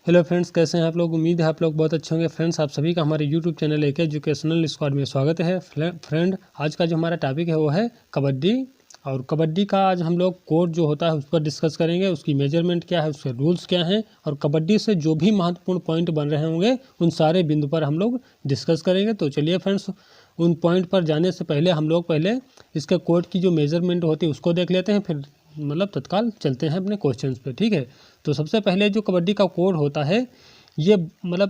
Hello friends, कैसे हैं आप लोग। उम्मीद है आप लोग बहुत अच्छे होंगे। फ्रेंड्स, आप सभी का हमारे यूट्यूब चैनल एक एजुकेशनल स्क्वाड में स्वागत है। फ्रेंड, आज का जो हमारा टॉपिक है वो है कबड्डी। और कबड्डी का आज हम लोग कोड जो होता है उस पर डिस्कस करेंगे, उसकी मेजरमेंट क्या है, उसके रूल्स क्या हैं, और कबड्डी से जो भी महत्वपूर्ण पॉइंट बन रहे होंगे उन सारे बिंदु पर हम लोग डिस्कस करेंगे। तो चलिए फ्रेंड्स, उन पॉइंट पर जाने से पहले हम लोग पहले इसके कोड की जो मेजरमेंट होती है उसको देख लेते हैं, फिर तत्काल चलते हैं अपने क्वेश्चंस पे। ठीक है, तो सबसे पहले जो कबड्डी का कोड होता है ये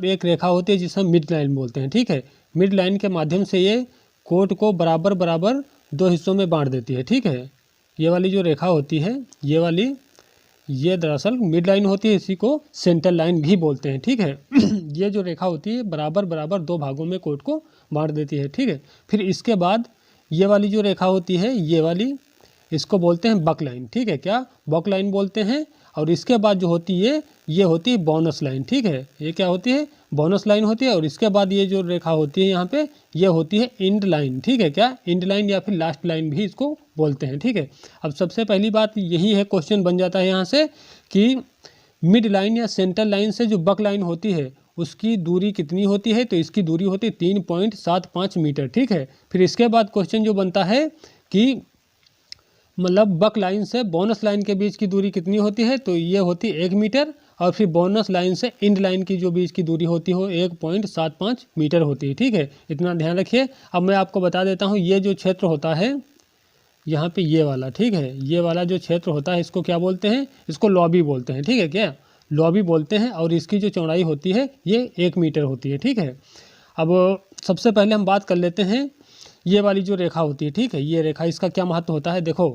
एक रेखा होती है जिसे हम मिड लाइन बोलते हैं। ठीक है, मिड लाइन के माध्यम से ये कोड को बराबर बराबर दो हिस्सों में बांट देती है। ठीक है, ये वाली जो रेखा होती है ये दरअसल मिड लाइन होती है, इसी को सेंटर लाइन भी बोलते हैं। ठीक है ये जो रेखा होती है बराबर बराबर दो भागों में कोड को बांट देती है। ठीक है, फिर इसके बाद ये वाली जो रेखा होती है ये वाली, इसको बोलते हैं बक लाइन। ठीक है, क्या बक लाइन बोलते हैं। और इसके बाद जो होती है ये होती है बोनस लाइन। ठीक है, ये क्या होती है, बोनस लाइन होती है। और इसके बाद ये जो रेखा होती है यहाँ पे ये होती है इंड लाइन। ठीक है, क्या इंड लाइन या फिर लास्ट लाइन भी इसको बोलते हैं। ठीक है, अब सबसे पहली बात यही है, क्वेश्चन बन जाता है यहाँ से कि मिड लाइन या सेंटर लाइन से जो बक लाइन होती है उसकी दूरी कितनी होती है। तो इसकी दूरी होती है 3.75 मीटर। ठीक है, फिर इसके बाद क्वेश्चन जो बनता है कि बक लाइन से बोनस लाइन के बीच की दूरी कितनी होती है। तो ये होती है 1 मीटर। और फिर बोनस लाइन से इंड लाइन की जो बीच की दूरी होती है वो 1.75 मीटर होती है। ठीक है, इतना ध्यान रखिए। अब मैं आपको बता देता हूँ, ये जो क्षेत्र होता है यहाँ पे ये वाला, ठीक है, ये वाला जो क्षेत्र होता है इसको क्या बोलते हैं, इसको लॉबी बोलते हैं। ठीक है, क्या लॉबी बोलते हैं। और इसकी जो चौड़ाई होती है ये 1 मीटर होती है। ठीक है, अब सबसे पहले हम बात कर लेते हैं ये वाली जो रेखा होती है। ठीक है, ये रेखा, इसका क्या महत्व होता है। देखो,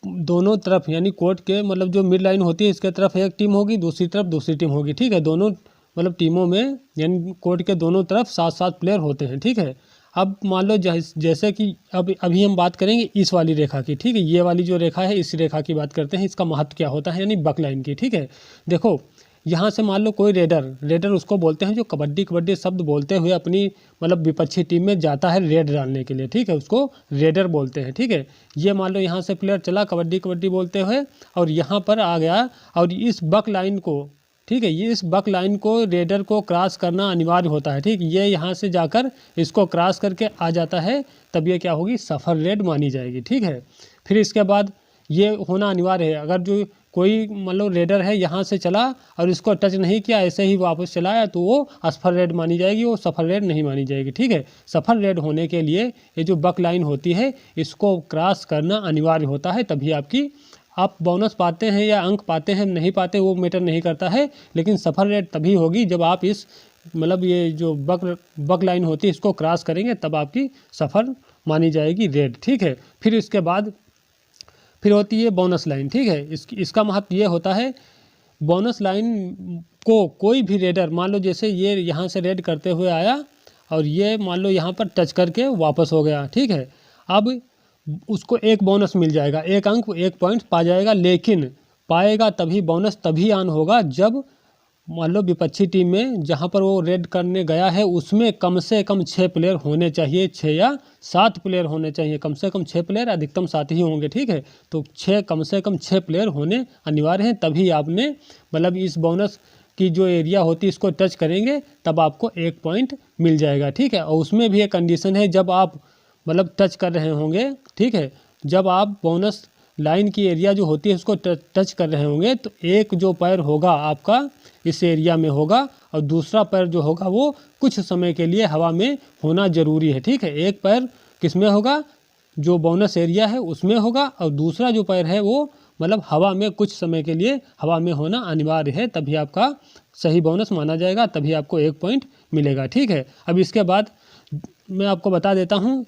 दोनों तरफ यानी कोर्ट के जो मिड लाइन होती है इसके तरफ एक टीम होगी, दूसरी तरफ दूसरी टीम होगी। ठीक है, दोनों टीमों में यानी कोर्ट के दोनों तरफ 7-7 प्लेयर होते हैं। ठीक है, अब मान लो जैसे कि अभी हम बात करेंगे इस वाली रेखा की। ठीक है, ये वाली जो रेखा है इस रेखा की बात करते हैं, इसका महत्व क्या होता है यानी बक लाइन की। ठीक है, देखो यहाँ से मान लो कोई रेडर उसको बोलते हैं जो कबड्डी शब्द बोलते हुए अपनी विपक्षी टीम में जाता है रेड डालने के लिए। ठीक है, उसको रेडर बोलते हैं। ठीक है, ये मान लो यहाँ से प्लेयर चला कबड्डी बोलते हुए और यहाँ पर आ गया, और इस बक लाइन को, ठीक है, ये इस बक लाइन को रेडर को क्रॉस करना अनिवार्य होता है। ठीक, ये यहाँ से जाकर इसको क्रॉस करके आ जाता है, तब ये क्या होगी, सफल रेड मानी जाएगी। ठीक है, फिर इसके बाद ये होना अनिवार्य है, अगर जो कोई रेडर है यहाँ से चला और इसको टच नहीं किया, ऐसे ही वापस चलाया, तो वो असफल रेड मानी जाएगी, वो सफल रेड नहीं मानी जाएगी। ठीक है, सफल रेड होने के लिए ये जो बक लाइन होती है इसको क्रॉस करना अनिवार्य होता है, तभी आप बोनस पाते हैं या अंक पाते हैं, नहीं पाते वो मैटर नहीं करता है। लेकिन सफल रेड तभी होगी जब आप इस ये जो बक लाइन होती है इसको क्रॉस करेंगे, तब आपकी सफल मानी जाएगी रेड। ठीक है, फिर इसके बाद फिर होती है बोनस लाइन। ठीक है, इसका महत्व ये होता है, बोनस लाइन को कोई भी रेडर, मान लो जैसे ये यहाँ से रेड करते हुए आया और ये मान लो यहाँ पर टच करके वापस हो गया। ठीक है, अब उसको एक बोनस मिल जाएगा, एक अंक, 1 पॉइंट पा जाएगा। लेकिन पाएगा तभी, बोनस तभी ऑन होगा जब मान लो विपक्षी टीम में जहाँ पर वो रेड करने गया है उसमें कम से कम 6 प्लेयर होने चाहिए, 6 या 7 प्लेयर होने चाहिए। कम से कम 6 प्लेयर, अधिकतम 7 ही होंगे। ठीक है, तो कम से कम 6 प्लेयर होने अनिवार्य हैं, तभी आपने इस बोनस की जो एरिया होती है इसको टच करेंगे, तब आपको 1 पॉइंट मिल जाएगा। ठीक है, और उसमें भी एक कंडीशन है, जब आप टच कर रहे होंगे, ठीक है, जब आप बोनस लाइन की एरिया जो होती है उसको टच कर रहे होंगे, तो एक जो पैर होगा आपका इस एरिया में होगा और दूसरा पैर जो होगा वो कुछ समय के लिए हवा में होना ज़रूरी है। ठीक है, एक पैर किस में होगा, जो बोनस एरिया है उसमें होगा, और दूसरा जो पैर है वो हवा में कुछ समय के लिए हवा में होना अनिवार्य है, तभी आपका सही बोनस माना जाएगा, तभी आपको 1 पॉइंट मिलेगा। ठीक है, अब इसके बाद मैं आपको बता देता हूँ,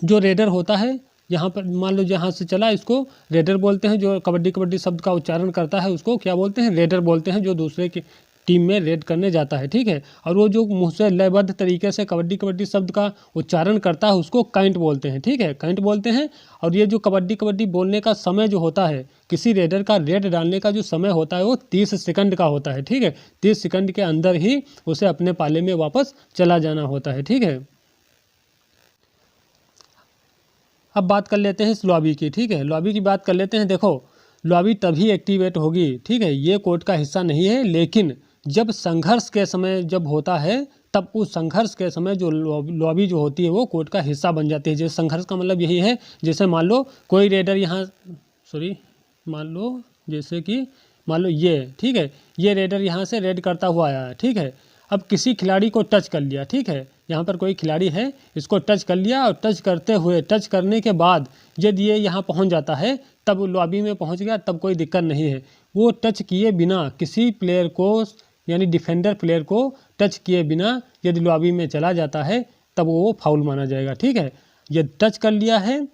जो रेडर होता है यहाँ पर मान लो जहाँ से चला इसको रेडर बोलते हैं, जो कबड्डी शब्द का उच्चारण करता है उसको क्या बोलते हैं, रेडर बोलते हैं, जो दूसरे की टीम में रेड करने जाता है। ठीक है, और वो जो मुँह से लयबद्ध तरीके से कबड्डी शब्द का उच्चारण करता है उसको काइंट बोलते हैं। ठीक है, काइंट बोलते हैं। और ये जो कबड्डी बोलने का समय जो होता है, किसी रेडर का रेड डालने का जो समय होता है वो 30 सेकंड का होता है। ठीक है, 30 सेकंड के अंदर ही उसे अपने पाले में वापस चला जाना होता है। ठीक है, अब बात कर लेते हैं इस लॉबी की। ठीक है, लॉबी की बात कर लेते हैं। देखो, लॉबी तभी एक्टिवेट होगी, ठीक है। ये कोर्ट का हिस्सा नहीं है, लेकिन जब संघर्ष के समय जब होता है तब उस संघर्ष के समय जो लॉबी जो होती है वो कोर्ट का हिस्सा बन जाती है। जैसे संघर्ष का मतलब यही है, जैसे मान लो कोई रेडर यहाँ मान लो ये, ठीक है, ये रेडर यहाँ से रेड करता हुआ आया है, ठीक है। अब किसी खिलाड़ी को टच कर लिया, ठीक है, यहाँ पर कोई खिलाड़ी है, इसको टच कर लिया और टच करने के बाद यदि ये यहाँ पहुँच जाता है, तब लॉबी में पहुँच गया, तब कोई दिक्कत नहीं है। वो टच किए बिना किसी प्लेयर को, यानी डिफेंडर प्लेयर को टच किए बिना यदि लॉबी में चला जाता है तब वो फाउल माना जाएगा, ठीक है। यदि टच कर लिया है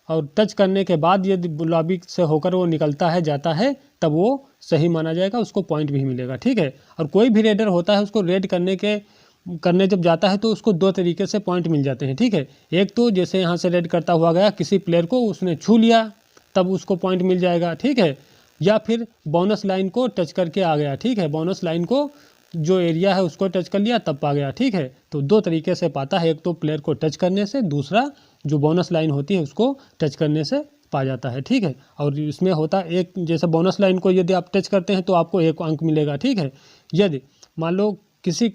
और टच करने के बाद यदि लॉबी से होकर वो निकलता है, जाता है, तब वो सही माना जाएगा, उसको पॉइंट भी मिलेगा, ठीक है। और कोई भी रेडर होता है, उसको रेड करने जब जाता है तो उसको दो तरीके से पॉइंट मिल जाते हैं, ठीक है। एक तो जैसे यहाँ से रेड करता हुआ गया, किसी प्लेयर को उसने छू लिया तब उसको पॉइंट मिल जाएगा, ठीक है। या फिर बोनस लाइन को टच करके आ गया, ठीक है, बोनस लाइन को जो एरिया है उसको टच कर लिया तब पा गया, ठीक है। तो दो तरीके से पाता है, एक तो प्लेयर को टच करने से, दूसरा जो बोनस लाइन होती है उसको टच करने से पा जाता है, ठीक है। और इसमें होता है एक, जैसे बोनस लाइन को यदि आप टच करते हैं तो आपको 1 अंक मिलेगा, ठीक है। यदि मान लो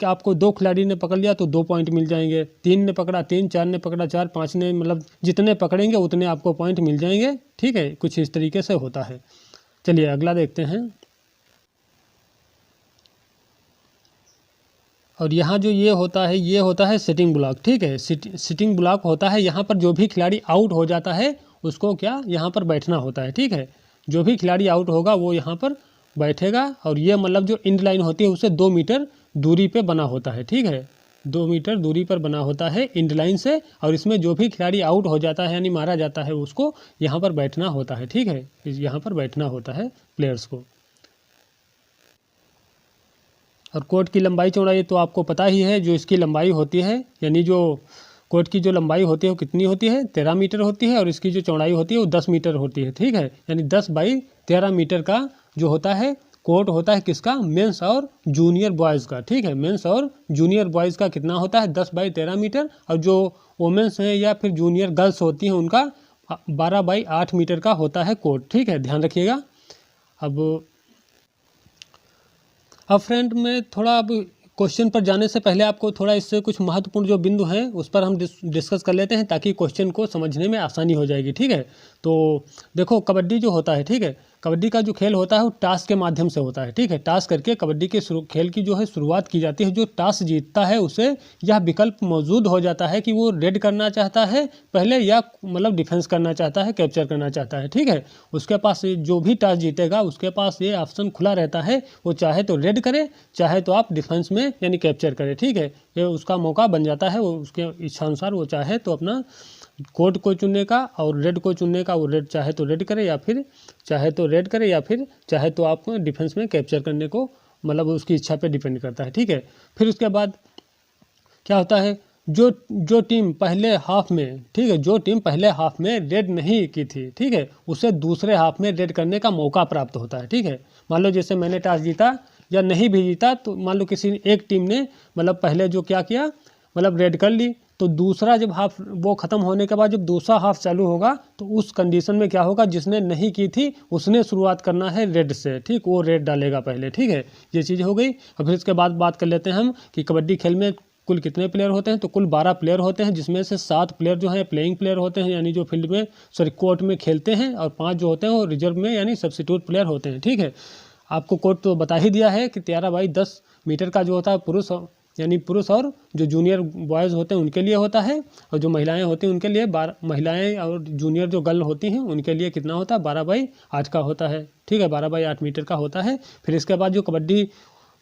आपको 2 खिलाड़ी ने पकड़ लिया तो 2 पॉइंट मिल जाएंगे, 3 ने पकड़ा 3, 4 ने पकड़ा 4, 5 ने, मतलब जितने पकड़ेंगे उतने आपको पॉइंट मिल जाएंगे, ठीक है। कुछ इस तरीके से होता है। चलिए अगला देखते हैं। और यहाँ जो ये होता है सिटिंग ब्लॉक, ठीक है। सिटिंग ब्लॉक होता है, यहाँ पर जो भी खिलाड़ी आउट हो जाता है उसको क्या यहाँ पर बैठना होता है, ठीक है। जो भी खिलाड़ी आउट होगा वो यहाँ पर बैठेगा, और ये मतलब जो इंड लाइन होती है उससे 2 मीटर दूरी पे बना होता है, ठीक है। 2 मीटर दूरी पर बना होता है इंड लाइन से, और इसमें जो भी खिलाड़ी आउट हो जाता है यानी मारा जाता है उसको यहाँ पर बैठना होता है, ठीक है। यहाँ पर बैठना होता है प्लेयर्स को। और कोर्ट की लंबाई चौड़ाई तो आपको पता ही है, जो इसकी लंबाई होती है, यानी जो कोर्ट की जो लंबाई होती है वो कितनी होती है, 13 मीटर होती है, और इसकी जो चौड़ाई होती है वो 10 मीटर होती है, ठीक है। यानी 10 बाई 13 मीटर का जो होता है कोर्ट होता है किसका, मेंस और जूनियर बॉयज़ का, ठीक है। मेंस और जूनियर बॉयज़ का कितना होता है, 10 बाई 13 मीटर, और जो वोमेंस हैं या फिर जूनियर गर्ल्स होती हैं उनका 12 बाई 8 मीटर का होता है कोर्ट, ठीक है, ध्यान रखिएगा। अब फ्रेंड में थोड़ा, अब क्वेश्चन पर जाने से पहले आपको थोड़ा इससे कुछ महत्वपूर्ण जो बिंदु हैं उस पर हम डिस्कस कर लेते हैं, ताकि क्वेश्चन को समझने में आसानी हो जाएगी, ठीक है। तो देखो, कबड्डी जो होता है, ठीक है, कबड्डी का जो खेल होता है वो टास्क के माध्यम से होता है, ठीक है। टास्क करके कबड्डी के खेल की जो है शुरुआत की जाती है। जो टास्क जीतता है उसे यह विकल्प मौजूद हो जाता है कि वो रेड करना चाहता है पहले, या मतलब डिफेंस करना चाहता है, कैप्चर करना चाहता है, ठीक है। उसके पास जो भी टास्क जीतेगा उसके पास ये ऑप्शन खुला रहता है, वो चाहे तो रेड करे, चाहे तो आप डिफेंस में यानी कैप्चर करे, ठीक है। ये उसका मौका बन जाता है, वो उसके इच्छानुसार वो चाहे तो अपना कोर्ट को चुनने का और रेड को चुनने का, वो रेड चाहे तो रेड करे, या फिर चाहे तो रेड करे, या फिर चाहे तो आप डिफेंस में कैप्चर करने को, मतलब उसकी इच्छा पे डिपेंड करता है, ठीक है। फिर उसके बाद क्या होता है, जो टीम पहले हाफ में, ठीक है, जो टीम पहले हाफ में रेड नहीं की थी, ठीक है, उसे दूसरे हाफ में रेड करने का मौका प्राप्त होता है, ठीक है। मान लो जैसे मैंने टॉस जीता या नहीं भी जीता, तो मान लो किसी एक टीम ने मतलब पहले जो क्या किया, मतलब रेड कर ली, तो दूसरा जब हाफ वो ख़त्म होने के बाद जब दूसरा हाफ चालू होगा तो उस कंडीशन में क्या होगा, जिसने नहीं की थी उसने शुरुआत करना है रेड से, ठीक, वो रेड डालेगा पहले, ठीक है। ये चीज़ हो गई। और फिर इसके बाद बात कर लेते हैं हम कि कबड्डी खेल में कुल कितने प्लेयर होते हैं। तो कुल 12 प्लेयर होते हैं, जिसमें से 7 प्लेयर जो हैं प्लेइंग प्लेयर होते हैं, यानी जो फील्ड में कोर्ट में खेलते हैं, और 5 जो होते हैं वो रिजर्व में यानी सब्स्टिट्यूट प्लेयर होते हैं, ठीक है। आपको कोर्ट तो बता ही दिया है कि 13 बाई 10 मीटर का जो होता है पुरुष और जो जूनियर बॉयज़ होते हैं उनके लिए होता है, और जो महिलाएं होती हैं उनके लिए महिलाएं और जूनियर जो गर्ल होती हैं उनके लिए कितना होता है, 12 बाई 8 का होता है, ठीक है, 12 बाई 8 मीटर का होता है। फिर इसके बाद जो कबड्डी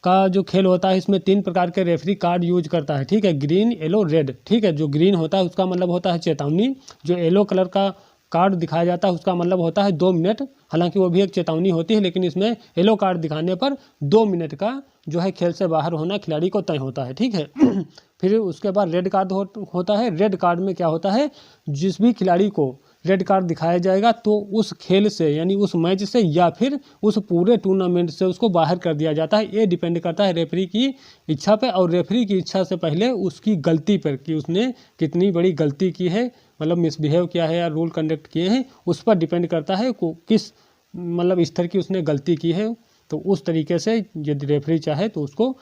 का जो खेल होता है इसमें 3 प्रकार के रेफरी कार्ड यूज करता है, ठीक है, ग्रीन, येलो, रेड, ठीक है। जो ग्रीन होता है उसका मतलब होता है चेतावनी, जो येलो कलर का कार्ड दिखाया जाता है उसका मतलब होता है 2 मिनट, हालांकि वो भी एक चेतावनी होती है, लेकिन इसमें येलो कार्ड दिखाने पर 2 मिनट का जो है खेल से बाहर होना खिलाड़ी को तय होता है, ठीक है। फिर उसके बाद रेड कार्ड होता है। रेड कार्ड में क्या होता है, जिस भी खिलाड़ी को रेड कार्ड दिखाया जाएगा तो उस खेल से यानी उस मैच से या फिर उस पूरे टूर्नामेंट से उसको बाहर कर दिया जाता है। ये डिपेंड करता है रेफरी की इच्छा पे, और रेफरी की इच्छा से पहले उसकी गलती पर कि उसने कितनी बड़ी गलती की है, मतलब मिसबिहेव किया है या रूल कंडक्ट किए हैं, उस पर डिपेंड करता है किस मतलब स्तर की उसने गलती की है तो उस तरीके से यदि रेफरी चाहे तो उसको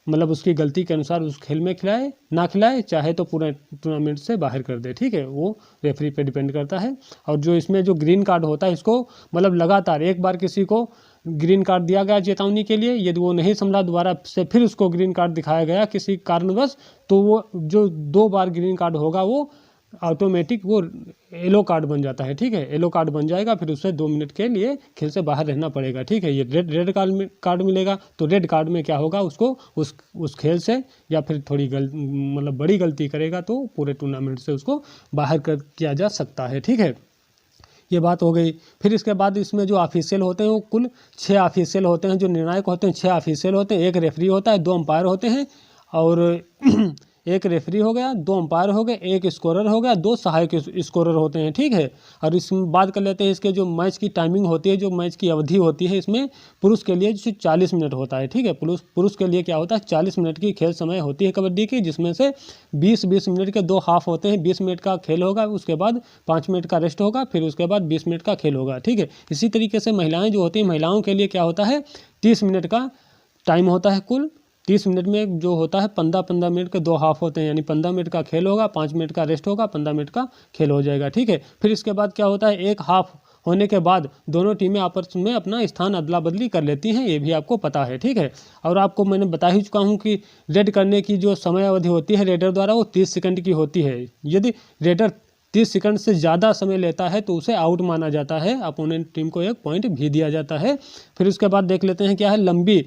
मतलब उसकी गलती के अनुसार उस खेल में खिलाए ना खिलाए, चाहे तो पूरे टूर्नामेंट से बाहर कर दे। ठीक है, वो रेफरी पे डिपेंड करता है। और जो इसमें जो ग्रीन कार्ड होता है इसको मतलब लगातार एक बार किसी को ग्रीन कार्ड दिया गया चेतावनी के लिए, यदि वो नहीं संभला दोबारा से फिर उसको ग्रीन कार्ड दिखाया गया किसी कारणवश, तो वो जो 2 बार ग्रीन कार्ड होगा वो ऑटोमेटिक वो येलो कार्ड बन जाता है। ठीक है, येलो कार्ड बन जाएगा, फिर उससे 2 मिनट के लिए खेल से बाहर रहना पड़ेगा। ठीक है, ये रेड कार्ड मिलेगा, तो रेड कार्ड में क्या होगा, उसको उस खेल से या फिर थोड़ी मतलब बड़ी गलती करेगा तो पूरे टूर्नामेंट से उसको बाहर किया जा सकता है। ठीक है, ये बात हो गई। फिर इसके बाद इसमें जो ऑफिशियल होते हैं वो कुल 6 ऑफिशियल होते हैं, जो निर्णायक होते हैं 6 ऑफिशियल होते हैं। एक रेफरी होता है, 2 अंपायर होते हैं और एक रेफरी हो गया, 2 अंपायर हो गए, एक स्कोरर हो गया, 2 सहायक स्कोरर होते हैं। ठीक है, और इसमें बात कर लेते हैं इसके जो मैच की टाइमिंग होती है, जो मैच की अवधि होती है, इसमें पुरुष के लिए जो 40 मिनट होता है। ठीक है, पुरुष के लिए क्या होता है, 40 मिनट की खेल समय होती है कबड्डी की, जिसमें से 20-20 मिनट के 2 हाफ होते हैं। 20 मिनट का खेल होगा, उसके बाद 5 मिनट का रेस्ट होगा, फिर उसके बाद 20 मिनट का खेल होगा। ठीक है, इसी तरीके से महिलाएं जो होती हैं, महिलाओं के लिए क्या होता है, 30 मिनट का टाइम होता है कुल। 30 मिनट में जो होता है 15-15 मिनट के 2 हाफ होते हैं, यानी 15 मिनट का खेल होगा, 5 मिनट का रेस्ट होगा, 15 मिनट का खेल हो जाएगा। ठीक है, फिर इसके बाद क्या होता है, एक हाफ होने के बाद दोनों टीमें आपस में अपना स्थान अदला बदली कर लेती हैं, ये भी आपको पता है। ठीक है, और आपको मैंने बता ही चुका हूँ कि रेड करने की जो समय अवधि होती है रेडर द्वारा वो 30 सेकंड की होती है। यदि रेडर 30 सेकंड से ज़्यादा समय लेता है तो उसे आउट माना जाता है, अपोनेंट टीम को 1 पॉइंट भी दिया जाता है। फिर उसके बाद देख लेते हैं क्या है लंबी।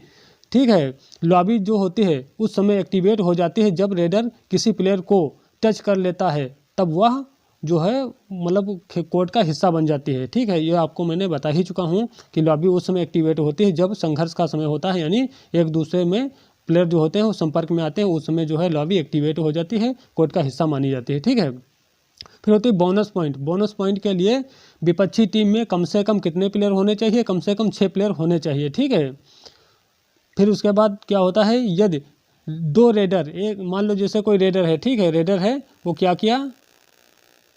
ठीक है, लॉबी जो होती है उस समय एक्टिवेट हो जाती है जब रेडर किसी प्लेयर को टच कर लेता है, तब वह जो है मतलब कोर्ट का हिस्सा बन जाती है। ठीक है, ये आपको मैंने बता ही चुका हूँ कि लॉबी उस समय एक्टिवेट होती है जब संघर्ष का समय होता है, यानी एक दूसरे में प्लेयर जो होते हैं वो संपर्क में आते हैं, उस समय जो है लॉबी एक्टिवेट हो जाती है, कोर्ट का हिस्सा मानी जाती है। ठीक है, फिर होती है बोनस पॉइंट। बोनस पॉइंट के लिए विपक्षी टीम में कम से कम कितने प्लेयर होने चाहिए, कम से कम 6 प्लेयर होने चाहिए। ठीक है, फिर उसके बाद क्या होता है, यदि 2 रेडर, एक मान लो जैसे कोई रेडर है, ठीक है, रेडर है, वो क्या किया,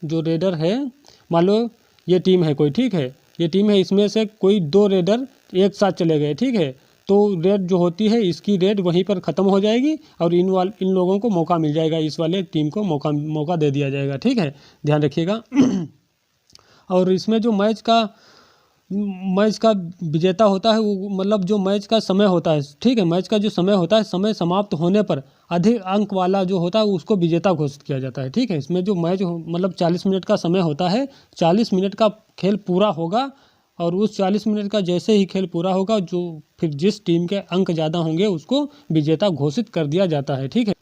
जो रेडर है मान लो ये टीम है कोई, ठीक है, ये टीम है, इसमें से कोई 2 रेडर एक साथ चले गए। ठीक है, तो रेड जो होती है इसकी रेड वहीं पर ख़त्म हो जाएगी और इन लोगों को मौका मिल जाएगा, इस वाले टीम को मौका दे दिया जाएगा। ठीक है, ध्यान रखिएगा। और इसमें जो मैच का विजेता होता है वो मतलब जो मैच का समय होता है, ठीक है, मैच का जो समय होता है, समय समाप्त होने पर अधिक अंक वाला जो होता है उसको विजेता घोषित किया जाता है। ठीक है, इसमें जो मैच मतलब 40 मिनट का समय होता है, 40 मिनट का खेल पूरा होगा और उस 40 मिनट का जैसे ही खेल पूरा होगा, जो फिर जिस टीम के अंक ज़्यादा होंगे उसको विजेता घोषित कर दिया जाता है। ठीक है,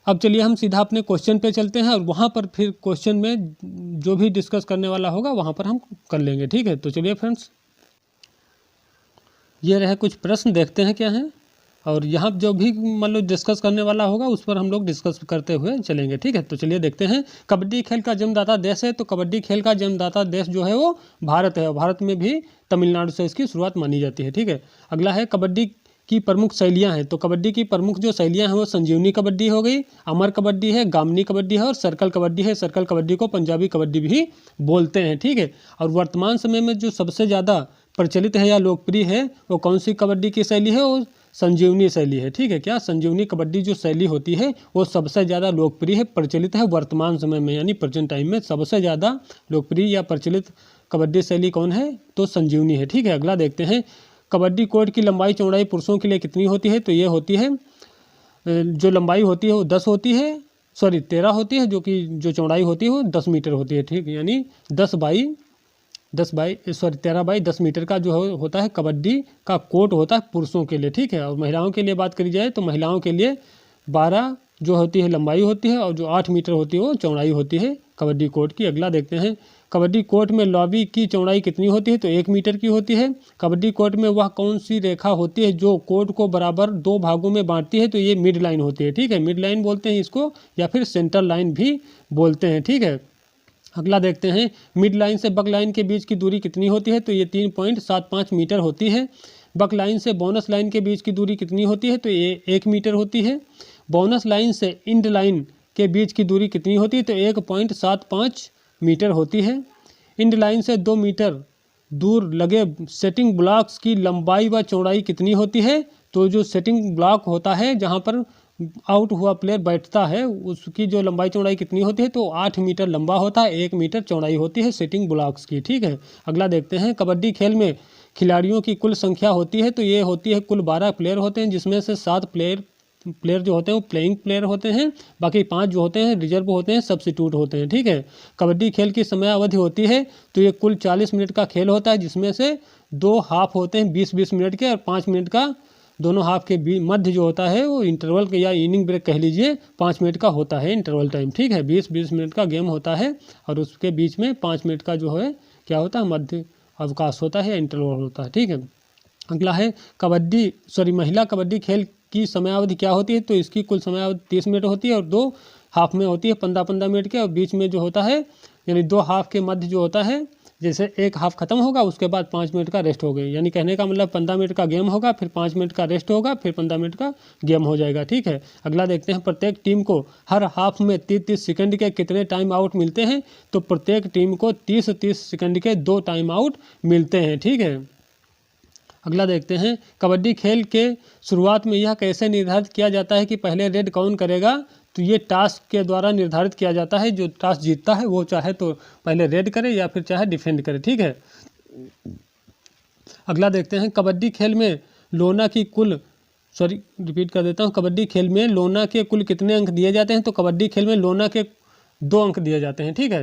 अब चलिए हम सीधा अपने क्वेश्चन पे चलते हैं और वहाँ पर फिर क्वेश्चन में जो भी डिस्कस करने वाला होगा वहाँ पर हम कर लेंगे। ठीक है, तो चलिए फ्रेंड्स, ये रहे कुछ प्रश्न, देखते हैं क्या हैं, और यहाँ जो भी मान लो डिस्कस करने वाला होगा उस पर हम लोग डिस्कस करते हुए चलेंगे। ठीक है, तो चलिए देखते हैं। कबड्डी खेल का जन्मदाता देश है, तो कबड्डी खेल का जन्मदाता देश जो है वो भारत है, और भारत में भी तमिलनाडु से इसकी शुरुआत मानी जाती है। ठीक है, अगला है कबड्डी की प्रमुख शैलियां हैं, तो कबड्डी की प्रमुख जो शैलियां हैं वो संजीवनी कबड्डी हो गई, अमर कबड्डी है, गामनी कबड्डी है और सर्कल कबड्डी है। सर्कल कबड्डी को पंजाबी कबड्डी भी बोलते हैं। ठीक है, और वर्तमान समय में जो सबसे ज़्यादा प्रचलित है या लोकप्रिय है वो कौन सी कबड्डी की शैली है, वो संजीवनी शैली है। ठीक है, क्या संजीवनी कबड्डी जो शैली होती है वो सबसे ज़्यादा लोकप्रिय है, प्रचलित है वर्तमान समय में, यानी प्रेजेंट टाइम में सबसे ज़्यादा लोकप्रिय या प्रचलित कबड्डी शैली कौन है, तो संजीवनी है। ठीक है, अगला देखते हैं। कबड्डी कोर्ट की लंबाई चौड़ाई पुरुषों के लिए कितनी होती है, तो ये होती है जो लंबाई होती है वो 10 होती है, 13 होती है, जो कि जो चौड़ाई होती है वो 10 मीटर होती है। ठीक, यानी 13 बाई 10 मीटर का जो होता है कबड्डी का कोर्ट होता है पुरुषों के लिए। ठीक है, और महिलाओं के लिए बात करी जाए तो महिलाओं के लिए 12 जो होती है लंबाई होती है और जो 8 मीटर होती है वो चौड़ाई होती है कबड्डी कोर्ट की। अगला देखते हैं। कबड्डी कोर्ट में लॉबी की चौड़ाई कितनी होती है, तो 1 मीटर की होती है। कबड्डी कोर्ट में वह कौन सी रेखा होती है जो कोर्ट को बराबर 2 भागों में बांटती है, तो ये मिड लाइन होती है। ठीक है, मिड लाइन बोलते हैं इसको, या फिर सेंटर लाइन भी बोलते हैं। ठीक है, अगला देखते हैं। मिड लाइन से बक लाइन के बीच की दूरी कितनी होती है, तो ये 3.75 मीटर होती है। बक लाइन से बोनस लाइन के बीच की दूरी कितनी होती है, तो ये 1 मीटर होती है। बोनस लाइन से इंड लाइन के बीच की दूरी कितनी होती है, तो 1.75 मीटर होती है। इंड लाइन से 2 मीटर दूर लगे सेटिंग ब्लॉक्स की लंबाई व चौड़ाई कितनी होती है। तो जो सेटिंग ब्लॉक होता है जहाँ पर आउट हुआ प्लेयर बैठता है उसकी जो लंबाई चौड़ाई कितनी होती है, तो 8 मीटर लंबा होता है, 1 मीटर चौड़ाई होती है सेटिंग ब्लॉक्स की। ठीक है, अगला देखते हैं कबड्डी खेल में खिलाड़ियों की कुल संख्या होती है। तो ये होती है कुल 12 प्लेयर होते हैं, जिसमें से 7 प्लेयर जो होते हैं वो प्लेइंग प्लेयर होते हैं, बाकी 5 जो होते हैं रिजर्व होते हैं, सब्स्टिट्यूट होते हैं। ठीक है, कबड्डी खेल की समय अवधि होती है तो ये कुल 40 मिनट का खेल होता है, जिसमें से 2 हाफ होते हैं 20-20 मिनट के, और 5 मिनट का दोनों हाफ के मध्य जो होता है वो इंटरवल के या इनिंग ब्रेक कह लीजिए 5 मिनट का होता है इंटरवल टाइम। ठीक है, 20-20 मिनट का गेम होता है और उसके बीच में 5 मिनट का जो है क्या होता है मध्य अवकाश होता है या इंटरवल होता है। ठीक है, अगला है महिला कबड्डी खेल की समयावधि क्या होती है। तो इसकी कुल समयावधि 30 मिनट होती है और 2 हाफ में होती है 15-15 मिनट के, और बीच में जो होता है यानी 2 हाफ के मध्य जो होता है, जैसे एक हाफ खत्म होगा उसके बाद 5 मिनट का रेस्ट हो गई, यानी कहने का मतलब 15 मिनट का गेम होगा, फिर 5 मिनट का रेस्ट होगा, फिर 15 मिनट का गेम हो जाएगा। ठीक है, अगला देखते हैं प्रत्येक टीम को हर हाफ में 30-30 सेकंड के कितने टाइम आउट मिलते हैं। तो प्रत्येक टीम को 30-30 सेकंड के 2 टाइम आउट मिलते हैं। ठीक है, अगला देखते हैं कबड्डी खेल के शुरुआत में यह कैसे निर्धारित किया जाता है कि पहले रेड कौन करेगा। तो ये टास्क के द्वारा निर्धारित किया जाता है, जो टास्क जीतता है वो चाहे तो पहले रेड करे या फिर चाहे डिफेंड करे। ठीक है, अगला देखते हैं कबड्डी खेल में लोना की कुल रिपीट कर देता हूँ, कबड्डी खेल में लोना के कुल कितने अंक दिए जाते हैं। तो कबड्डी खेल में लोना के 2 अंक दिए जाते हैं। ठीक है,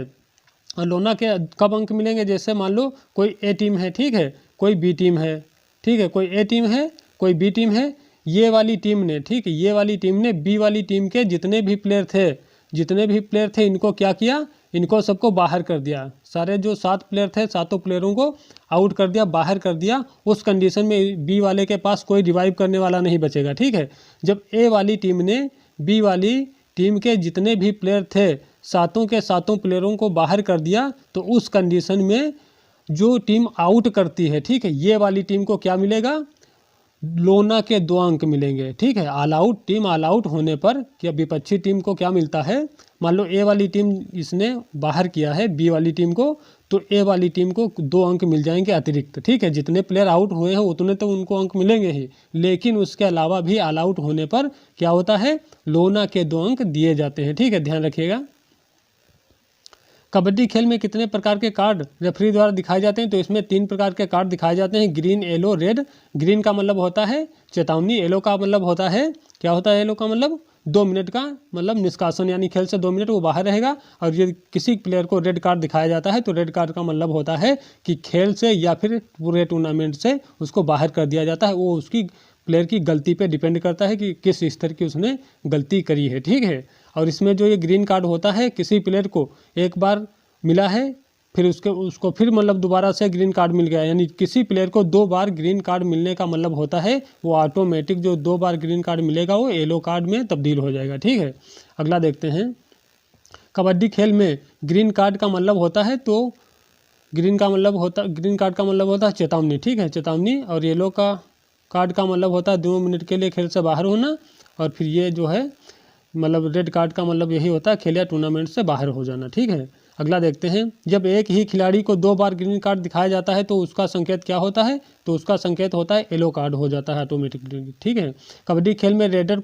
और लोना के कब अंक मिलेंगे, जैसे मान लो कोई ए टीम है, ठीक है, कोई बी टीम है, ठीक है, कोई ए टीम है कोई बी टीम है, ये वाली टीम ने, ठीक है, ये वाली टीम ने बी वाली टीम के जितने भी प्लेयर थे इनको क्या किया, इनको सबको बाहर कर दिया। सारे जो 7 प्लेयर थे 7 प्लेयरों को आउट कर दिया, बाहर कर दिया। उस कंडीशन में बी वाले के पास कोई रिवाइव करने वाला नहीं बचेगा। ठीक है, जब ए वाली टीम ने बी वाली टीम के जितने भी प्लेयर थे 7 के 7 प्लेयरों को बाहर कर दिया, तो उस कंडीशन में जो टीम आउट करती है, ठीक है, ये वाली टीम को क्या मिलेगा, लोना के 2 अंक मिलेंगे। ठीक है, टीम ऑल आउट होने पर क्या विपक्षी टीम को क्या मिलता है, मान लो ए वाली टीम इसने बाहर किया है बी वाली टीम को, तो ए वाली टीम को 2 अंक मिल जाएंगे अतिरिक्त। ठीक है, जितने प्लेयर आउट हुए हैं उतने तो उनको अंक मिलेंगे ही, लेकिन उसके अलावा भी ऑल आउट होने पर क्या होता है, लोना के 2 अंक दिए जाते हैं। ठीक है, ध्यान रखिएगा। कबड्डी खेल में कितने प्रकार के कार्ड रेफरी द्वारा दिखाए जाते हैं। तो इसमें 3 प्रकार के कार्ड दिखाए जाते हैं, ग्रीन, येलो, रेड। ग्रीन का मतलब होता है चेतावनी, येलो का मतलब होता है क्या होता है, येलो का मतलब 2 मिनट का मतलब निष्कासन, यानी खेल से 2 मिनट वो बाहर रहेगा। और यदि किसी प्लेयर को रेड कार्ड दिखाया जाता है तो रेड कार्ड का मतलब होता है कि खेल से या फिर पूरे टूर्नामेंट से उसको बाहर कर दिया जाता है। वो उसकी प्लेयर की गलती पे डिपेंड करता है कि किस स्तर की उसने गलती करी है। ठीक है, और इसमें जो ये ग्रीन कार्ड होता है, किसी प्लेयर को एक बार मिला है फिर उसको फिर मतलब दोबारा से ग्रीन कार्ड मिल गया, यानी किसी प्लेयर को 2 बार ग्रीन कार्ड मिलने का मतलब होता है वो ऑटोमेटिक जो 2 बार ग्रीन कार्ड मिलेगा वो येलो कार्ड में तब्दील हो जाएगा। ठीक है, अगला देखते हैं कबड्डी खेल में ग्रीन कार्ड का मतलब होता है, तो ग्रीन कार्ड का मतलब होता है चेतावनी। ठीक है, चेतावनी। और येलो का कार्ड का मतलब होता है 2 मिनट के लिए खेल से बाहर होना। और फिर ये जो है मतलब रेड कार्ड का मतलब यही होता है खेल या टूर्नामेंट से बाहर हो जाना। ठीक है, अगला देखते हैं जब एक ही खिलाड़ी को 2 बार ग्रीन कार्ड दिखाया जाता है तो उसका संकेत क्या होता है। तो उसका संकेत होता है येलो कार्ड हो जाता है ऑटोमेटिकली। ठीक है, कबड्डी खेल में रेडर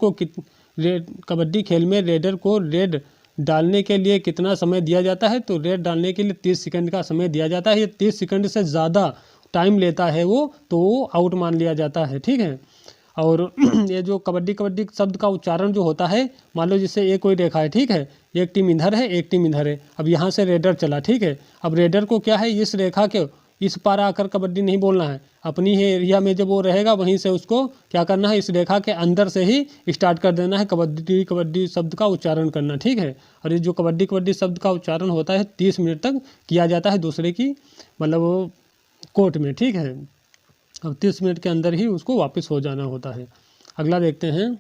को रेड डालने के लिए कितना समय दिया जाता है। तो रेड डालने के लिए 30 सेकंड का समय दिया जाता है। ये 30 सेकंड से ज़्यादा टाइम लेता है वो, तो वो आउट मान लिया जाता है। ठीक है, और ये जो कबड्डी शब्द का उच्चारण जो होता है, मान लो जैसे ये कोई रेखा है, ठीक है, एक टीम इधर है एक टीम इधर है, अब यहाँ से रेडर चला। ठीक है, अब रेडर को क्या है, इस रेखा के इस पार आकर कबड्डी नहीं बोलना है, अपनी ही एरिया में जब वो रहेगा वहीं से उसको क्या करना है, इस रेखा के अंदर से ही स्टार्ट कर देना है कबड्डी शब्द का उच्चारण करना। ठीक है, और ये जो कबड्डी शब्द का उच्चारण होता है 30 मिनट तक किया जाता है दूसरे की मतलब कोर्ट में। ठीक है, अब 30 मिनट के अंदर ही उसको वापस हो जाना होता है। अगला देखते हैं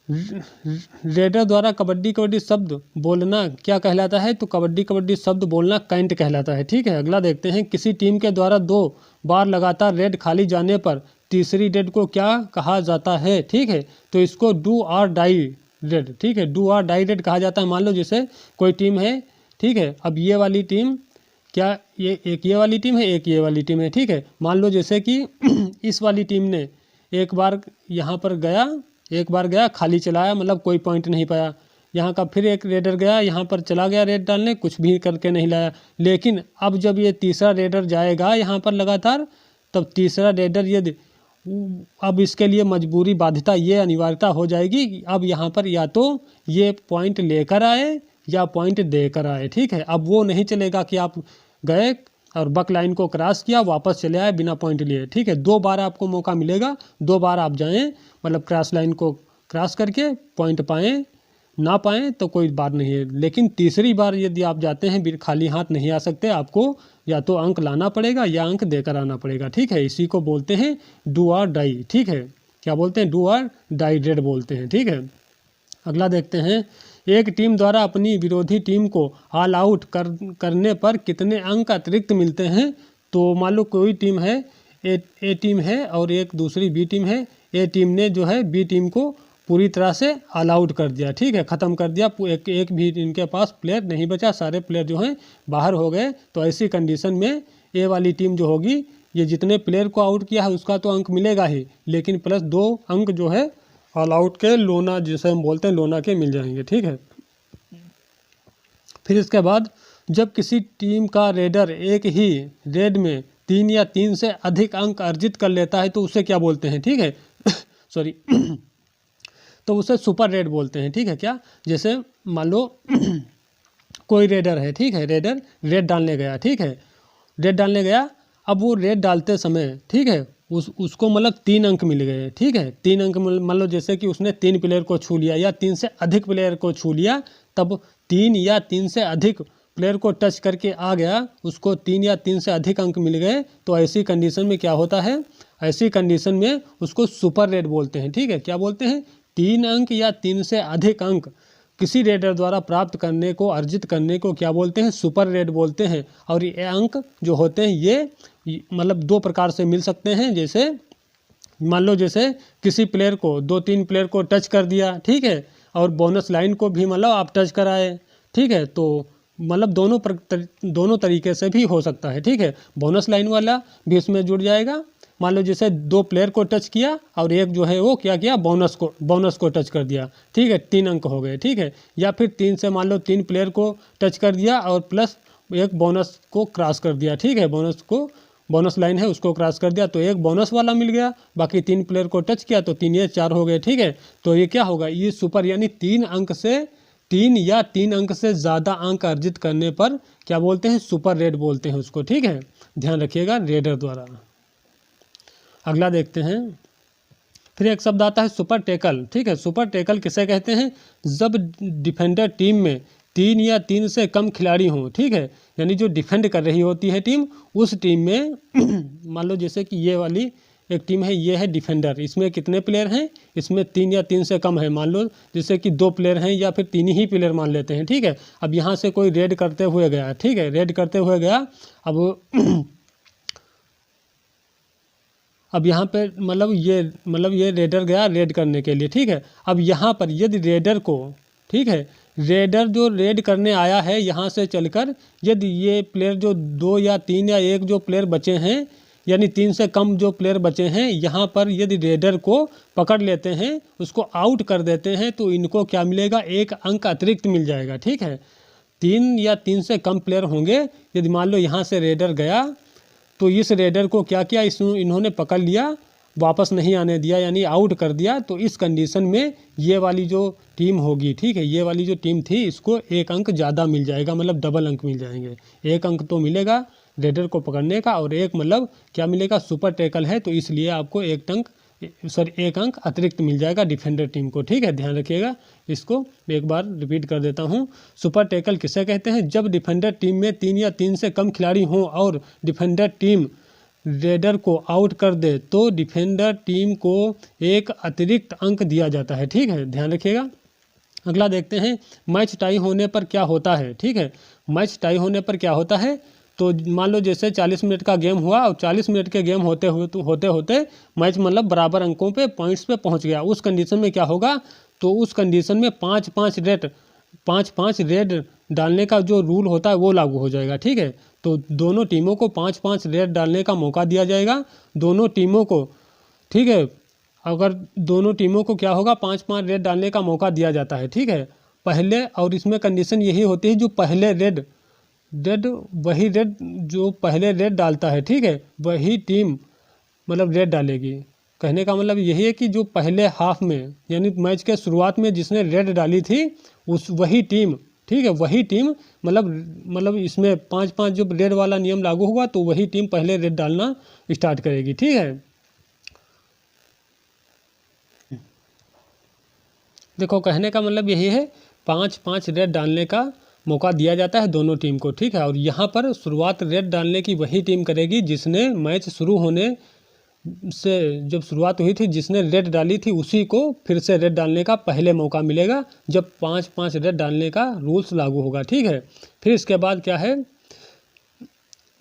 रेडर द्वारा कबड्डी शब्द बोलना क्या कहलाता है। तो कबड्डी शब्द बोलना कैंट कहलाता है। ठीक है, अगला देखते हैं किसी टीम के द्वारा 2 बार लगातार रेड खाली जाने पर तीसरी रेड को क्या कहा जाता है। ठीक है, तो इसको डू और डाई रेड। ठीक है, डू और डाई रेड कहा जाता है। मान लो जैसे कोई टीम है, ठीक है, अब ये वाली टीम क्या ये एक ये वाली टीम है, एक ये वाली टीम है, ठीक है। मान लो जैसे कि इस वाली टीम ने एक बार यहाँ पर गया, एक बार गया खाली चलाया, मतलब कोई पॉइंट नहीं पाया। यहाँ का फिर एक रेडर गया, यहाँ पर चला गया रेड डालने, कुछ भी करके नहीं लाया। लेकिन अब जब ये तीसरा रेडर जाएगा यहाँ पर लगातार, तब तीसरा रेडर ये अब इसके लिए मजबूरी बाध्यता ये अनिवार्यता हो जाएगी कि अब यहाँ पर या तो ये पॉइंट लेकर आए या पॉइंट देकर आए, ठीक है। अब वो नहीं चलेगा कि आप गए और बक लाइन को क्रॉस किया, वापस चले आए बिना पॉइंट लिए, ठीक है। 2 बार आपको मौका मिलेगा, 2 बार आप जाएं, मतलब क्रॉस लाइन को क्रॉस करके पॉइंट पाएँ, ना पाएँ तो कोई बात नहीं है। लेकिन तीसरी बार यदि आप जाते हैं खाली हाथ नहीं आ सकते, आपको या तो अंक लाना पड़ेगा या अंक देकर आना पड़ेगा, ठीक है। इसी को बोलते हैं डू और डाई, ठीक है। क्या बोलते हैं? डू और डाई डेड बोलते हैं, ठीक है। अगला देखते हैं, एक टीम द्वारा अपनी विरोधी टीम को ऑल आउट करने पर कितने अंक अतिरिक्त मिलते हैं। तो मान लो कोई टीम है, ए टीम है और एक दूसरी बी टीम है। ए टीम ने जो है बी टीम को पूरी तरह से ऑल आउट कर दिया, ठीक है, ख़त्म कर दिया। एक भी इनके पास प्लेयर नहीं बचा, सारे प्लेयर जो हैं बाहर हो गए। तो ऐसी कंडीशन में ए वाली टीम जो होगी, ये जितने प्लेयर को आउट किया है उसका तो अंक मिलेगा ही, लेकिन प्लस 2 अंक जो है ऑल आउट के लोना, जिसे हम बोलते हैं लोना के, मिल जाएंगे, ठीक है। फिर इसके बाद जब किसी टीम का रेडर एक ही रेड में 3 या 3 से अधिक अंक अर्जित कर लेता है तो उसे क्या बोलते हैं, ठीक है। सॉरी तो उसे सुपर रेड बोलते हैं, ठीक है। क्या? जैसे मान लो कोई रेडर है, ठीक है, रेडर रेड डालने गया, ठीक है, रेड डालने गया। अब वो रेड डालते समय, ठीक है, उसको मतलब 3 अंक मिल गए, ठीक है। 3 अंक मान लो जैसे कि उसने 3 प्लेयर को छू लिया या 3 से अधिक प्लेयर को छू लिया, तब 3 या 3 से अधिक प्लेयर को टच करके आ गया, उसको 3 या 3 से अधिक अंक मिल गए। तो ऐसी कंडीशन में क्या होता है? ऐसी कंडीशन में उसको सुपर रेड बोलते हैं, ठीक है। क्या बोलते हैं? 3 अंक या 3 से अधिक अंक किसी रेडर द्वारा प्राप्त करने को, अर्जित करने को क्या बोलते हैं? सुपर रेड बोलते हैं। और ये अंक जो होते हैं ये मतलब 2 प्रकार से मिल सकते हैं। जैसे मान लो जैसे किसी प्लेयर को 2-3 प्लेयर को टच कर दिया, ठीक है, और बोनस लाइन को भी मतलब आप टच कराए, ठीक है, तो मतलब दोनों तरीके से भी हो सकता है, ठीक है। बोनस लाइन वाला भी इसमें जुड़ जाएगा। मान लो जैसे 2 प्लेयर को टच किया और एक जो है वो क्या किया, बोनस को टच कर दिया, ठीक है, 3 अंक हो गए, ठीक है। या फिर 3 से मान लो 3 प्लेयर को टच कर दिया और प्लस एक बोनस को क्रॉस कर दिया, ठीक है, बोनस लाइन है उसको क्रॉस कर दिया, तो एक बोनस वाला मिल गया। बाकी 3 प्लेयर को टच किया तो 3 या 4 हो गए, ठीक है। तो ये क्या होगा? ये सुपर, यानी 3 या 3 अंक से ज़्यादा अंक अर्जित करने पर क्या बोलते हैं? सुपर रेड बोलते हैं उसको, ठीक है। ध्यान रखिएगा, रेडर द्वारा। अगला देखते हैं, फिर एक शब्द आता है सुपर टैकल, ठीक है। सुपर टैकल किसे कहते हैं? जब डिफेंडर टीम में 3 या 3 से कम खिलाड़ी हों, ठीक है, यानी जो डिफेंड कर रही होती है टीम, उस टीम में मान लो जैसे कि ये वाली एक टीम है, ये है डिफेंडर, इसमें कितने प्लेयर हैं? इसमें 3 या 3 से कम है। मान लो जैसे कि 2 प्लेयर हैं या फिर 3 ही प्लेयर मान लेते हैं, ठीक है। अब यहाँ से कोई रेड करते हुए गया, ठीक है, रेड करते हुए गया। अब यहाँ पे मतलब ये रेडर गया रेड करने के लिए, ठीक है। अब यहाँ पर यदि रेडर को, ठीक है, रेडर जो रेड करने आया है यहाँ से चलकर, यदि ये प्लेयर जो 2 या 3 या 1 जो प्लेयर बचे हैं, यानी 3 से कम जो प्लेयर बचे हैं, यहाँ पर यदि रेडर को पकड़ लेते हैं, उसको आउट कर देते हैं, तो इनको क्या मिलेगा? 1 अंक अतिरिक्त मिल जाएगा, ठीक है। 3 या 3 से कम प्लेयर होंगे, यदि मान लो यहाँ से रेडर गया तो इस रेडर को क्या किया, इन्होंने पकड़ लिया, वापस नहीं आने दिया, यानी आउट कर दिया। तो इस कंडीशन में ये वाली जो टीम होगी, ठीक है, ये वाली जो टीम थी, इसको 1 अंक ज़्यादा मिल जाएगा, मतलब डबल अंक मिल जाएंगे। 1 अंक तो मिलेगा रेडर को पकड़ने का, और 1 मतलब क्या मिलेगा? सुपर टैकल है, तो इसलिए आपको 1 अंक अतिरिक्त मिल जाएगा डिफेंडर टीम को, ठीक है। ध्यान रखिएगा, इसको एक बार रिपीट कर देता हूँ। सुपर टैकल किसे कहते हैं? जब डिफेंडर टीम में 3 या 3 से कम खिलाड़ी हों और डिफेंडर टीम रेडर को आउट कर दे तो डिफेंडर टीम को 1 अतिरिक्त अंक दिया जाता है, ठीक है। ध्यान रखिएगा। अगला देखते हैं, मैच टाई होने पर क्या होता है, ठीक है। मैच टाई होने पर क्या होता है? तो मान लो जैसे 40 मिनट का गेम हुआ और 40 मिनट के गेम होते होते मैच मतलब बराबर अंकों पे, पॉइंट्स पे पहुंच गया। उस कंडीशन में क्या होगा? तो उस कंडीशन में 5-5 रेड डालने का जो रूल होता है वो लागू हो जाएगा, ठीक है। तो दोनों टीमों को 5-5 रेड डालने का मौका दिया जाएगा, दोनों टीमों को, ठीक है। अगर दोनों टीमों को क्या होगा, 5-5 रेड डालने का मौका दिया जाता है, ठीक है। पहले, और इसमें कंडीशन यही होती है, जो पहले वही रेड जो पहले रेड डालता है, ठीक है, वही टीम मतलब रेड डालेगी। कहने का मतलब यही है कि जो पहले हाफ में यानी मैच के शुरुआत में जिसने रेड डाली थी वही टीम, ठीक है, वही टीम मतलब इसमें 5-5 जो रेड वाला नियम लागू हुआ तो वही टीम पहले रेड डालना स्टार्ट करेगी, ठीक है। देखो कहने का मतलब यही है, 5-5 रेड डालने का मौका दिया जाता है दोनों टीम को, ठीक है। और यहाँ पर शुरुआत रेड डालने की वही टीम करेगी जिसने मैच शुरू होने से जब शुरुआत हुई थी, जिसने रेड डाली थी उसी को फिर से रेड डालने का पहले मौका मिलेगा जब 5-5 रेड डालने का रूल्स लागू होगा, ठीक है। फिर इसके बाद क्या है,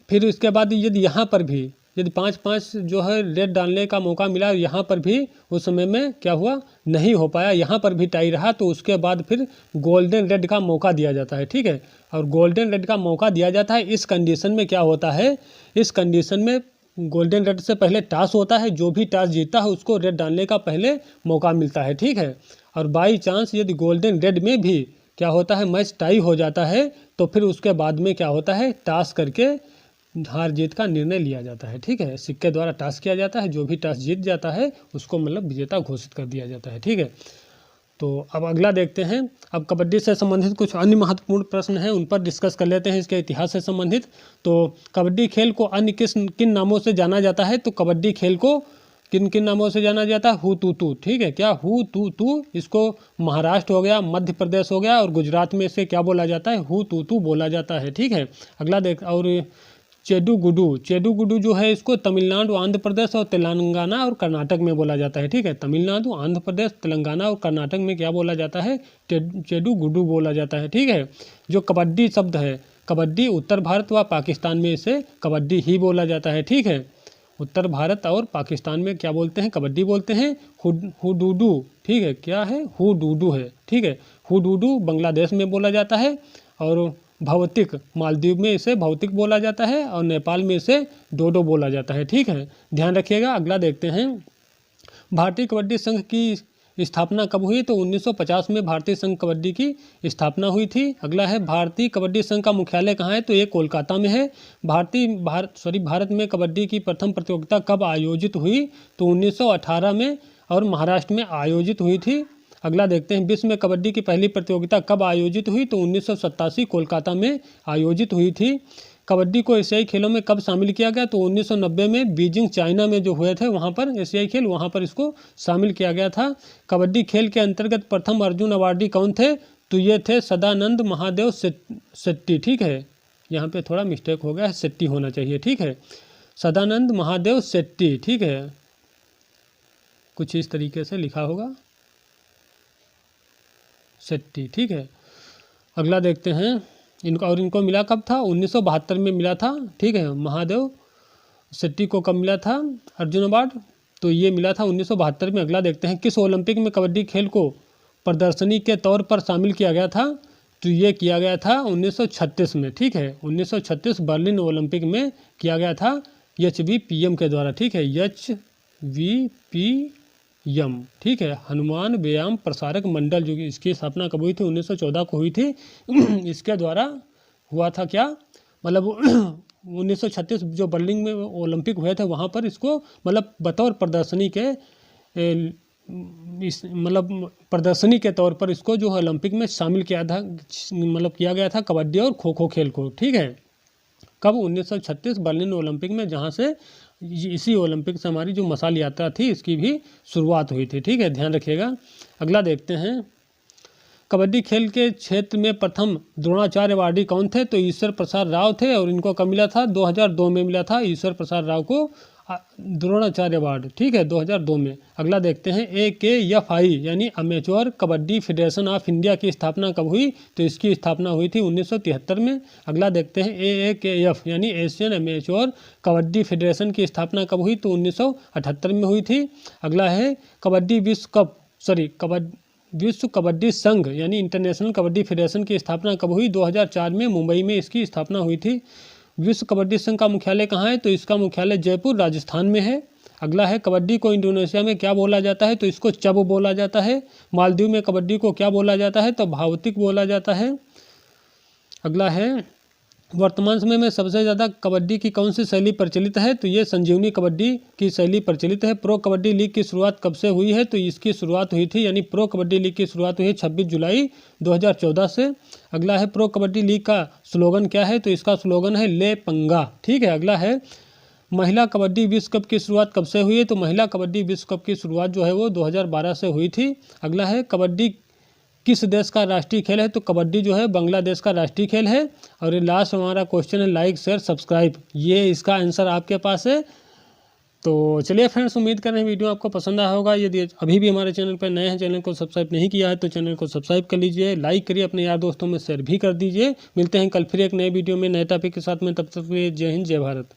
फिर इसके बाद यदि 5-5 जो है रेड डालने का मौका मिला, यहाँ पर भी उस समय में क्या हुआ, नहीं हो पाया, यहाँ पर भी टाई रहा, तो उसके बाद फिर गोल्डन रेड का मौका दिया जाता है, ठीक है। और गोल्डन रेड का मौका दिया जाता है, इस कंडीशन में क्या होता है, इस कंडीशन में गोल्डन रेड से पहले टॉस होता है, जो भी टॉस जीतता है उसको रेड डालने का पहले मौका मिलता है, ठीक है। और बाई चांस यदि गोल्डन रेड में भी क्या होता है, मैच टाई हो जाता है, तो फिर उसके बाद में क्या होता है, टॉस करके हार जीत का निर्णय लिया जाता है, ठीक है। सिक्के द्वारा टॉस किया जाता है, जो भी टॉस जीत जाता है उसको मतलब विजेता घोषित कर दिया जाता है, ठीक है। तो अब अगला देखते हैं, अब कबड्डी से संबंधित कुछ अन्य महत्वपूर्ण प्रश्न हैं, उन पर डिस्कस कर लेते हैं इसके इतिहास से संबंधित। तो कबड्डी खेल को अन्य किन नामों से जाना जाता है, तो कबड्डी खेल को किन किन नामों से जाना जाता है, हु तू तू, ठीक है, क्या हु तू तू, इसको महाराष्ट्र हो गया, मध्य प्रदेश हो गया, और गुजरात में इसे क्या बोला जाता है, हु तू तू बोला जाता है, ठीक है। अगला देख, और चेडू गुडू जो है इसको तमिलनाडु, आंध्र प्रदेश और तेलंगाना और कर्नाटक में बोला जाता है, ठीक है। तमिलनाडु, आंध्र प्रदेश, तेलंगाना और कर्नाटक में क्या बोला जाता है, चेडू गुडू बोला जाता है, ठीक है। जो कबड्डी शब्द है, कबड्डी उत्तर भारत व पाकिस्तान में इसे कबड्डी ही बोला जाता है, ठीक है। उत्तर भारत और पाकिस्तान में क्या बोलते हैं, कबड्डी बोलते हैं। हुडूडू, ठीक है, क्या है, हुडूडू है, ठीक है। हुडूडू बांग्लादेश में बोला जाता है, और भौतिक मालदीव में इसे भौतिक बोला जाता है, और नेपाल में इसे डोडो बोला जाता है, ठीक है, ध्यान रखिएगा। अगला देखते हैं, भारतीय कबड्डी संघ की स्थापना कब हुई, तो 1950 में भारतीय संघ कबड्डी की स्थापना हुई थी। अगला है, भारतीय कबड्डी संघ का मुख्यालय कहाँ है, तो ये कोलकाता में है। भारत में कबड्डी की प्रथम प्रतियोगिता कब आयोजित हुई, तो 1918 में और महाराष्ट्र में आयोजित हुई थी। अगला देखते हैं, विश्व में कबड्डी की पहली प्रतियोगिता कब आयोजित हुई, तो 1987 कोलकाता में आयोजित हुई थी। कबड्डी को एशियाई खेलों में कब शामिल किया गया, तो 1990 में बीजिंग चाइना में जो हुए थे वहाँ पर एशियाई खेल, वहाँ पर इसको शामिल किया गया था। कबड्डी खेल के अंतर्गत प्रथम अर्जुन अवार्डी कौन थे, तो ये थे सदानंद महादेव शेट्टी, ठीक है, यहाँ पे थोड़ा मिस्टेक हो गया है, शेट्टी होना चाहिए, ठीक है, सदानंद महादेव शेट्टी, ठीक है, कुछ इस तरीके से लिखा होगा, शेट्टी, ठीक है। अगला देखते हैं, इनको मिला कब था, 1972 में मिला था, ठीक है। महादेव शेट्टी को कब मिला था अर्जुन अवार्ड, तो ये मिला था 1972 में। अगला देखते हैं, किस ओलंपिक में कबड्डी खेल को प्रदर्शनी के तौर पर शामिल किया गया था, तो ये किया गया था 1936 में, ठीक है, 1936 बर्लिन ओलंपिक में किया गया था, HVPM के द्वारा, ठीक है, HVPM, ठीक है, हनुमान व्यायाम प्रसारक मंडल, जो कि इसकी स्थापना कब हुई थी, 1914 को हुई थी। इसके द्वारा हुआ था क्या, मतलब 1936 जो बर्लिन में ओलंपिक हुए थे वहाँ पर इसको मतलब बतौर प्रदर्शनी के प्रदर्शनी के तौर पर इसको जो ओलंपिक में शामिल किया था, मतलब किया गया था कबड्डी और खो खो खेल को, ठीक है। कब, 1936 बर्लिन ओलंपिक में, जहाँ से इसी ओलंपिक से हमारी जो मशाल यात्रा थी इसकी भी शुरुआत हुई थी, ठीक है, ध्यान रखिएगा। अगला देखते हैं, कबड्डी खेल के क्षेत्र में प्रथम द्रोणाचार्य अवार्डी कौन थे, तो ईश्वर प्रसाद राव थे, और इनको कब मिला था, 2002 में मिला था ईश्वर प्रसाद राव को द्रोणाचार्य अवार्ड, ठीक है, 2002 में। अगला देखते हैं, AKFI यानी amateur kabaddi federation of India की स्थापना कब हुई, तो इसकी स्थापना हुई थी 1973 में। अगला देखते हैं, AAKF यानी एशियन अमेच्योर कबड्डी फेडरेशन की स्थापना कब हुई, तो 1978 में हुई थी। अगला है, विश्व कबड्डी संघ यानी इंटरनेशनल कबड्डी फेडरेशन की स्थापना कब हुई, 2004 में मुंबई में इसकी स्थापना हुई थी। विश्व कबड्डी संघ का मुख्यालय कहाँ है? तो इसका मुख्यालय जयपुर राजस्थान में है। अगला है कबड्डी को इंडोनेशिया में क्या बोला जाता है? तो इसको चब बोला जाता है। मालदीव में कबड्डी को क्या बोला जाता है? तो भावतिक बोला जाता है। अगला है वर्तमान समय में सबसे ज़्यादा कबड्डी की कौन सी शैली प्रचलित है? तो ये संजीवनी कबड्डी की शैली प्रचलित है। प्रो कबड्डी लीग की शुरुआत कब से हुई है? तो इसकी शुरुआत हुई थी, यानी प्रो कबड्डी लीग की शुरुआत हुई 26 जुलाई 2014 से। अगला है प्रो कबड्डी लीग का स्लोगन क्या है? तो इसका स्लोगन है ले पंगा। ठीक है। अगला है महिला कबड्डी विश्व कप की शुरुआत कब से हुई है? तो महिला कबड्डी विश्व कप की शुरुआत जो है वो 2012 से हुई थी। अगला है कबड्डी किस देश का राष्ट्रीय खेल है? तो कबड्डी जो है बांग्लादेश का राष्ट्रीय खेल है। और ये लास्ट हमारा क्वेश्चन है लाइक शेयर सब्सक्राइब, ये इसका आंसर आपके पास है। तो चलिए फ्रेंड्स, उम्मीद कर रहे हैं वीडियो आपको पसंद आया होगा। यदि अभी भी हमारे चैनल पर नए हैं, चैनल को सब्सक्राइब नहीं किया है तो चैनल को सब्सक्राइब कर लीजिए, लाइक करिए, अपने यार दोस्तों में शेयर भी कर दीजिए। मिलते हैं कल फिर एक नए वीडियो में नए टॉपिक के साथ में, तब तक के लिए जय हिंद जय भारत।